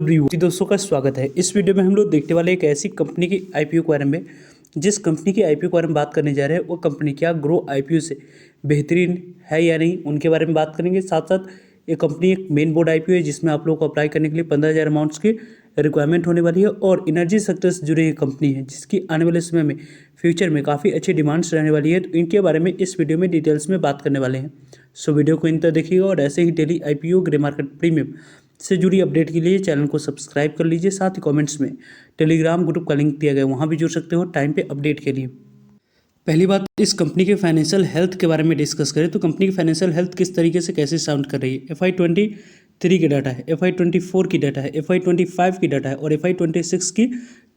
जी दोस्तों का स्वागत है। इस वीडियो में हम लोग देखने वाले एक ऐसी कंपनी की आईपीओ के बारे में, जिस कंपनी की आईपीओ के बारे में बात करने जा रहे हैं वो कंपनी क्या ग्रो आईपीओ से बेहतरीन है या नहीं, उनके बारे में बात करेंगे। साथ साथ ये कंपनी एक मेन बोर्ड आईपीओ है जिसमें आप लोग को अप्लाई करने के लिए 15,000 अमाउंट्स की रिक्वायरमेंट होने वाली है और एनर्जी सेक्टर से जुड़ी हुई कंपनी है जिसकी आने वाले समय में फ्यूचर में काफ़ी अच्छी डिमांड्स रहने वाली है। तो इनके बारे में इस वीडियो में डिटेल्स में बात करने वाले हैं। सो वीडियो को इन तक देखिएगा और ऐसे ही daily IPO grey market premium से जुड़ी अपडेट के लिए चैनल को सब्सक्राइब कर लीजिए। साथ ही कमेंट्स में टेलीग्राम ग्रुप का लिंक दिया गया है, वहाँ भी जुड़ सकते हो टाइम पे अपडेट के लिए। पहली बात, इस कंपनी के फाइनेंशियल हेल्थ के बारे में डिस्कस करें तो कंपनी की फाइनेंशियल हेल्थ किस तरीके से कैसे साउंड कर रही है। FY23 की डाटा है, FY24 की डाटा है, FY25 की डाटा है और FY26 की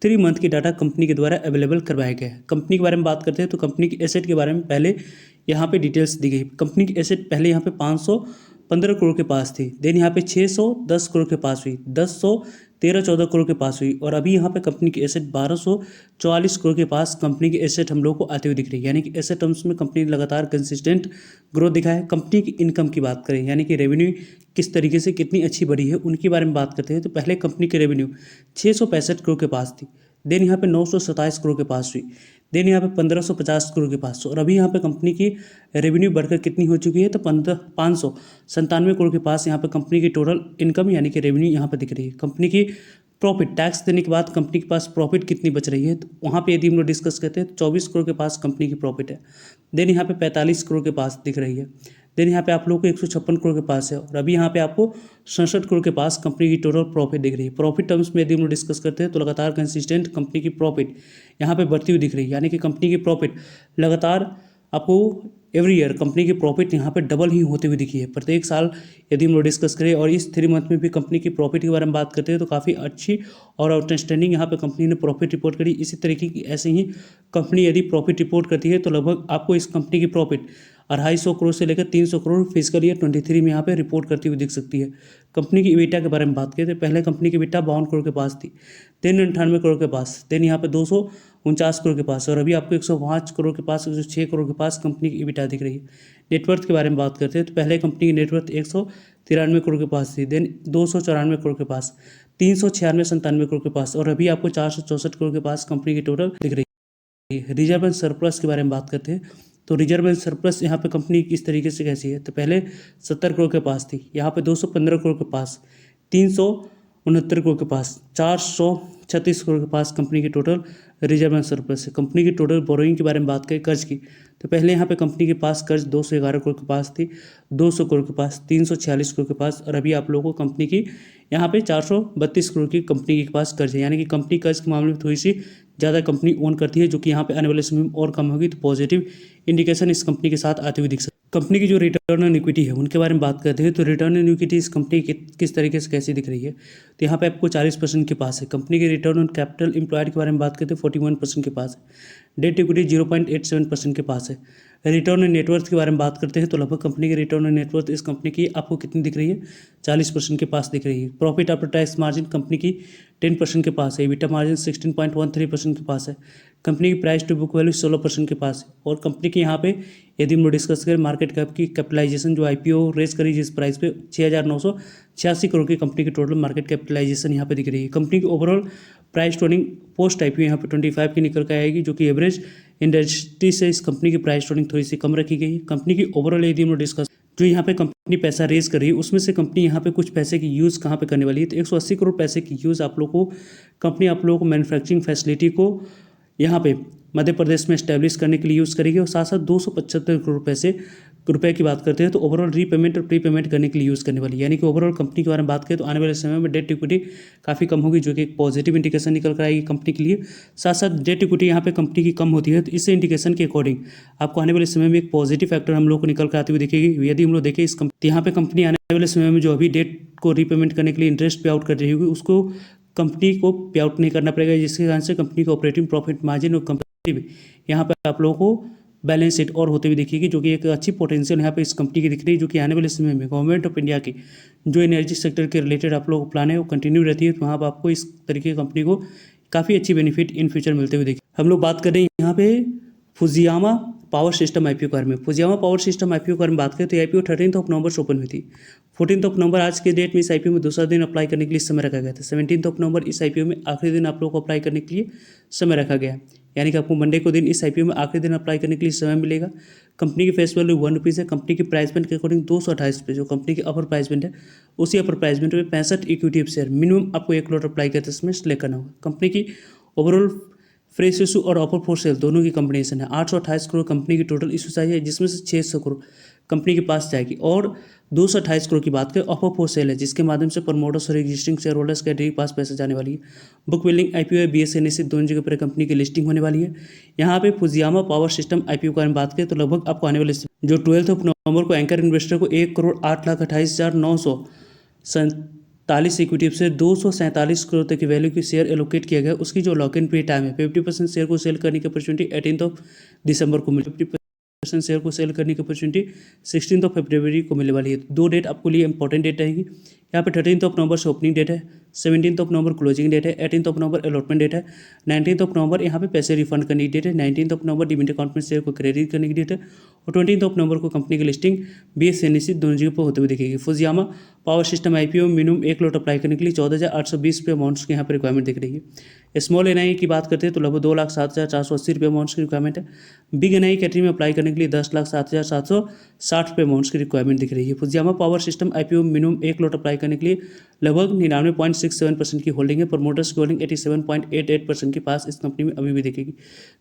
3 मंथ की डाटा कंपनी के द्वारा अवेलेबल करवाया गया है। कंपनी के बारे में बात करते हैं तो कंपनी की एसेट के बारे में पहले यहाँ पे डिटेल्स दी गई। कंपनी की एसेट पहले यहाँ पे 515 करोड़ के पास थी, देन यहाँ पे 610 करोड़ के पास हुई, 13-14 करोड़ के पास हुई और अभी यहाँ पे कंपनी की एसेट 1244 करोड़ के पास कंपनी की एसेट हम लोग को आते हुए दिख रही है। यानी कि एसेट टर्म्स में कंपनी ने लगातार कंसिस्टेंट ग्रोथ दिखा है। कंपनी की इनकम की बात करें यानी कि रेवेन्यू किस तरीके से कितनी अच्छी बढ़ी है उनके बारे में बात करते हैं तो पहले कंपनी की रेवेन्यू 665 करोड़ के पास थी, देन यहाँ पे 927 करोड़ के पास हुई, देन यहाँ पे 1550 करोड़ के पास और अभी यहाँ पे कंपनी की रेवेन्यू बढ़कर कितनी हो चुकी है तो 597 करोड़ के पास यहाँ पे कंपनी की टोटल इनकम यानी कि रेवेन्यू यहाँ पे दिख रही है। कंपनी की प्रॉफिट टैक्स देने के बाद कंपनी के पास प्रॉफिट कितनी बच रही है तो वहाँ पे यदि हम लोग डिस्कस करते हैं तो 24 करोड़ के पास कंपनी की प्रॉफिट है, देन यहाँ पे 45 करोड़ के पास दिख रही है, देन यहाँ पे आप लोग को 156 करोड़ के पास है और अभी यहाँ पे आपको 67 करोड़ के पास कंपनी की टोटल प्रॉफिट दिख रही है। प्रॉफिट टर्म्स में यदि हम लोग डिस्कस करते हैं तो लगातार कंसिस्टेंट कंपनी की प्रॉफिट यहाँ पे बढ़ती हुई दिख रही है। यानी कि कंपनी की प्रॉफिट लगातार आपको एवरी ईयर कंपनी की प्रॉफिट यहाँ पे डबल ही होती हुई दिखी है प्रत्येक साल। यदि हम लोग डिस्कस करें और इस 3 मंथ में भी कंपनी की प्रॉफिट के बारे में बात करते हैं तो काफ़ी अच्छी और आउटस्टैंडिंग यहाँ पे कंपनी ने प्रॉफिट रिपोर्ट करी। इसी तरीके की ऐसे ही कंपनी यदि प्रॉफिट रिपोर्ट करती है तो लगभग आपको इस कंपनी की प्रॉफिट 250 करोड़ से लेकर 300 करोड़ फिजिकल ईयर 23 में यहाँ पे रिपोर्ट करती हुई दिख सकती है। कंपनी की EBITDA के बारे में बात करें तो पहले कंपनी की EBITDA 52 करोड़ के पास थी, देन 98 करोड़ के पास, देन यहाँ पे 249 करोड़ के पास और अभी आपको 105 करोड़ के पास 106 करोड़ के पास कंपनी की EBITDA दिख रही है। नेटवर्थ के बारे में बात करते हैं तो पहले कंपनी की नेटवर्थ 193 करोड़ के पास थी, देन 294 करोड़ के पास, 396-97 करोड़ के पास और अभी आपको 464 करोड़ के पास कंपनी की टोटल दिख रही है। रिजर्व एंड सरप्लस के बारे में बात करते हैं तो रिजर्व एंड सरप्लस यहाँ पे कंपनी किस तरीके से कैसी है तो पहले 70 करोड़ के पास थी, यहाँ पे 215 करोड़ के पास, 369 करोड़ के पास, 436 करोड़ के पास कंपनी की टोटल रिजर्व एंड सरप्लस है। कंपनी की टोटल बोरोइंग के बारे में बात करें कर्ज की तो पहले यहाँ पे कंपनी के पास कर्ज 211 करोड़ के पास थी, 200 करोड़ के पास, 346 करोड़ के पास और अभी आप लोगों को कंपनी की यहाँ पे 432 करोड़ की कंपनी के पास कर्ज है। यानी कि कंपनी कर्ज के मामले में थोड़ी सी ज़्यादा कंपनी ओन करती है जो कि यहाँ पे आने वाले समय में और कम होगी, तो पॉजिटिव इंडिकेशन इस कंपनी के साथ आते हुए दिख सकते हैं। कंपनी की जो रिटर्न ऑन इक्विटी है उनके बारे में बात करते हैं तो रिटर्न ऑन इक्विटी इस कंपनी की किस तरीके से कैसी दिख रही है तो यहाँ पे आपको 40% के पास है। कंपनी के रिटर्न ऑन कैपिटल एम्प्लॉयड के बारे में बात करते हैं 41% के पास है, डेट इक्विटी 0.87% के पास है। रिटर्न ऑन नेटवर्थ के बारे में बात करते हैं तो लगभग कंपनी की रिटर्न ऑन नेटवर्थ इस कंपनी की आपको कितनी दिख रही है 40% के पास दिख रही है। Profit after tax margin company की 10% के पास है, EBITDA मार्जिन 16.13% के पास है। कंपनी की प्राइस टू बुक वैल्यू 16% के पास है और कंपनी की यहाँ पे यदि हम डिस्कस करें मार्केट कैप की कैपिटलाइजेशन जो IPO रेज करी जिस प्राइस पे 6,986 करोड़ की कंपनी की टोटल मार्केट कैपिटलाइजेशन यहाँ पे दिख रही है। कंपनी की overall price turning post IPO यहाँ पे 25 की निकल कर आएगी जो कि एवरेज इंडस्ट्री से इस कंपनी की प्राइस टर्निंग थोड़ी सी कम रखी गई है। कंपनी की ओवरऑल यदि हम डिस्कस जो यहाँ पे कंपनी पैसा रेज कर रही है उसमें से कंपनी यहाँ पे कुछ पैसे की यूज़ कहाँ पे करने वाली है तो 180 करोड़ पैसे की यूज़ आप लोग को कंपनी आप लोगों को मैन्युफैक्चरिंग फैसिलिटी को यहाँ पे मध्य प्रदेश में स्टैब्लिश करने के लिए यूज़ करेगी और साथ साथ 275 करोड़ रुपए की बात करते हैं तो ओवरऑल रीपेमेंट और प्री पेमेंट करने के लिए यूज़ करने वाली है। यानी कि ओवरऑल कंपनी के बारे में बात करें तो आने वाले समय में डेट इक्विटी काफ़ी कम होगी जो कि एक पॉजिटिव इंडिकेशन निकल कर आएगी कंपनी के लिए। साथ साथ डेट इक्विटी यहाँ पे कंपनी की कम होती है तो इस इंडिकेशन के अकॉर्डिंग आपको आने वाले समय में एक पॉजिटिव फैक्टर हम लोग को निकल कर आती हुई दिखेगी। यदि हम लोग देखें इस कंपनी यहाँ पे कंपनी आने वाले समय में जो अभी डेट को रीपेमेंट करने के लिए इंटरेस्ट पे आउट कर रही होगी उसको कंपनी को पे आउट नहीं करना पड़ेगा, जिसके कारण से कंपनी का ऑपरेटिंग प्रॉफिट मार्जिन और कंपनी यहाँ पर आप लोगों को बैलेंस शीट और होते हुए दिखेगी जो कि एक अच्छी पोटेंशियल यहाँ पे इस कंपनी की दिख रही है जो कि आने वाले समय में गवर्नमेंट ऑफ इंडिया की जो एनर्जी सेक्टर के रिलेटेड आप लोगों को प्लान है वो कंटिन्यू रहती है तो वहाँ पर आपको इस तरीके की कंपनी को काफ़ी अच्छी बेनिफिट इन फ्यूचर मिलते हुए देखिए। हम लोग बात कर रहे हैं यहाँ पे फुजियामा पावर सिस्टम आईपीओ के बारे में। फुजियामा पावर सिस्टम आईपीओ के बारे में बात करें तो आईपीओ 13 नवंबर से ओपन हुई थी। 14 नवंबर आज के डेट में इस आईपीओ में दूसरा दिन अप्लाई करने के लिए समय रखा गया था। 17 नवंबर इस आईपीओ में आखिरी दिन आप लोगों को अप्लाई करने के लिए समय रखा गया है, यानी कि आपको मंडे को दिन इस आईपीओ में आखिरी दिन अप्लाई करने के लिए समय मिलेगा। कंपनी की फेस वैल्यू ₹1 है। कंपनी की प्राइस बैंड के अकॉर्डिंग 228 पे जो कंपनी की अपर प्राइस बैंड है, उसी अपर प्राइस बैंड में 65 इक्विटी शेयर मिनिमम आपको 1 लॉट अप्लाई करते समय सिलेक्ट करना होगा। कंपनी की ओवरऑल फ्रेश इशू और ऑफर फॉर सेल दोनों की कॉम्बिनेशन है। 828 करोड़ कंपनी की टोटल इशू साइज है, जिसमें से 600 करोड़ कंपनी के पास जाएगी और 228 करोड़ की बात करें ऑफर फॉर सेल है, जिसके माध्यम से प्रमोटर्स और एग्जिस्टिंग शेयर होल्डर्स के पास पैसे जाने वाली है। बुक बिल्डिंग आईपीओ है, BSE दोनों जगह पर कंपनी की लिस्टिंग होने वाली है। यहाँ पे फुजियामा पावर सिस्टम आईपीओ के बारे में बात करें तो लगभग आपको आने वाले जो 12 नवंबर को एंकर इन्वेस्टर को 1,08,28,947 इक्विटी से 247 करोड़ तक की वैल्यू की शेयर एलोकेट किया गया। उसकी जो लॉक इन पीरियड टाइम है 50% शेयर को सेल करने की अपॉर्चुनिटी 18 दिसंबर को मिली। 50% शेयर को सेल करने की अपॉर्चुनिटी 16 फरवरी को मिलने वाली है। 2 डेट आपको लिए इंपॉर्टेंट डेट रहेगी। यहाँ पे 13 नवंबर से ओपनिंग डेट है, 17 नवंबर क्लोजिंग डेट है, 18 नवंबर अलॉटमेंट डेट है, 19 नवंबर यहाँ पे पैसे रिफंड करने की डेट है, 19 नवंबर डिमिट अकाउंट में शेयर को क्रेडिट करने की डेट है और 20 नवंबर को कंपनी की लिस्टिंग BSE दोनों जगह पर होते हुए दिखेगी। Fujiyama power system IPO minimum 1 lot apply करने के लिए 14,820 रुपये अमाउंट्स की यहाँ पर रिक्वायरमेंट दिख रही है। स्मॉल एनआई की बात करते हैं तो लगभग 2,07,480 रुपये अमाउंट्स की रिक्वायरमेंट है। बिग एनआई कैटेगरी में अप्लाई करने के लिए 10,07,760 रुपये अमाउंट्स की रिक्वायरमेंट दिख रही है। Fujiyama power system IPO minimum 1 lot apply करने के लिए लगभग 99.67% की होल्डिंग है। प्रमोटर्स की होल्डिंग 87.88% के पास इस कंपनी में अभी भी दिखेगी।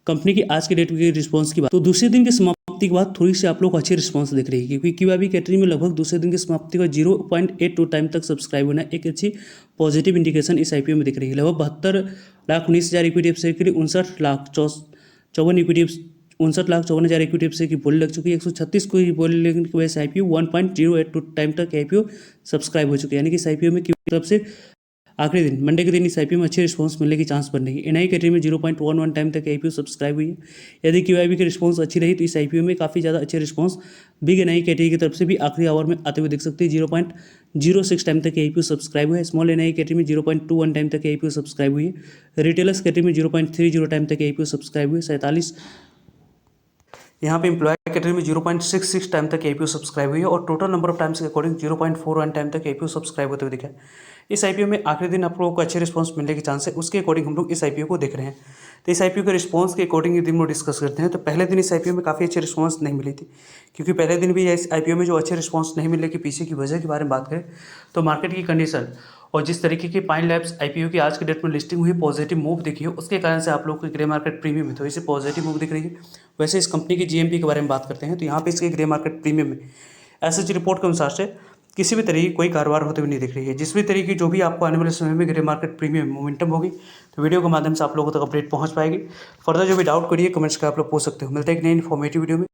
कंपनी की आज के डेट की रिस्पॉन्स की बात तो दूसरे दिन की समाप्ति के बाद थोड़ी सी आप लोग को अच्छी रिस्पॉन्स दिख रही है, क्योंकि QIB कैटेगरी में लगभग दूसरे दिन की समाप्ति का 0.82 टाइम तक सब्सक्राइब होना एक अच्छी पॉजिटिव इंडिकेशन इस आईपीओ में दिख रही है। लगभग 72,19,000 इक्विटी शेयर के लिए 59,54,54 इक्विटी शेयर की बोली लग चुकी है। 136 को बोली लगने की वजह से आईपीओ 1.082 टाइम तक आईपीओ सब्सक्राइब हो चुके हैं, यानी कि इस आईपीओ में की तरफ से आखिरी दिन मंडे के दिन इस आईपीओ में अच्छे रिस्पांस मिलने की चांस बन रही है। एनआई कैटेगरी में 0.11 टाइम तक आईपीओ सब्सक्राइब हुई है। यदि QIB की रिस्पांस अच्छी रही तो इस आईपीओ में काफ़ी ज़्यादा अच्छे रिस्पांस बिग एनआई कैटेगरी की तरफ से भी आखिरी आवर में आते हुए दिख सकते हैं। 0.06 टाइम तक आईपीओ सब्सक्राइब हुआ है। स्मॉल एनआई कैटेगरी में 0.21 टाइम तक आईपीओ सब्सक्राइब हुई है। रिटेलर्स कैटेगरी में 0.30 टाइम तक आईपीओ सब्सक्राइब हुए। 47 यहाँ पे एम्प्लॉय कैटेगरी में 0.66 टाइम तक आईपीओ सब्सक्राइब हुई है और टोटल नंबर ऑफ टाइम्स के अकॉर्डिंग 0.41 टाइम तक आईपीओ सब्सक्राइब होते हुए दिखा है। इस आईपीओ में आखिरी दिन आप लोगों को अच्छे रिस्पांस मिलने के चांस है, उसके अकॉर्डिंग हम लोग इस आईपीओ को देख रहे हैं। तो इस आईपीओ के रिस्पांस के अकॉर्डिंग यदि हम लोग डिस्कस करते हैं तो पहले दिन इस आईपीओ में काफ़ी अच्छे रिस्पांस नहीं मिली थी, क्योंकि पहले दिन भी इस आईपीओ में जो अच्छे रिस्पांस नहीं मिलने के पीछे की वजह के बारे में बात करें तो मार्केट की कंडीशन और जिस तरीके की पाइन लैब्स आईपीओ की आज के डेट में लिस्टिंग हुई पॉजिटिव मूव दिखी है, उसके कारण से आप लोग को ग्रे मार्केट प्रीमियम में थोड़ी सी पॉजिटिव मूव दिख रही है। वैसे इस कंपनी की GMP के बारे में बात करते हैं तो यहाँ पे इसके ग्रे मार्केट प्रीमियम में एसएच रिपोर्ट के अनुसार से किसी भी तरीके कोई कारोबार होते हुए नहीं दिख रही है। जिस भी तरीके की जो भी आपको आने वाले समय में ग्रे मार्केट प्रीमियम मोमेंटम होगी तो वीडियो के माध्यम से आप लोगों तक अपडेट पहुँच पाएगी। फर्दर जो भी डाउट करिए कमेंट्स का आप लोग पूछ सकते हो। मिलते हैं एक नई इन्फॉर्मेटिव वीडियो में।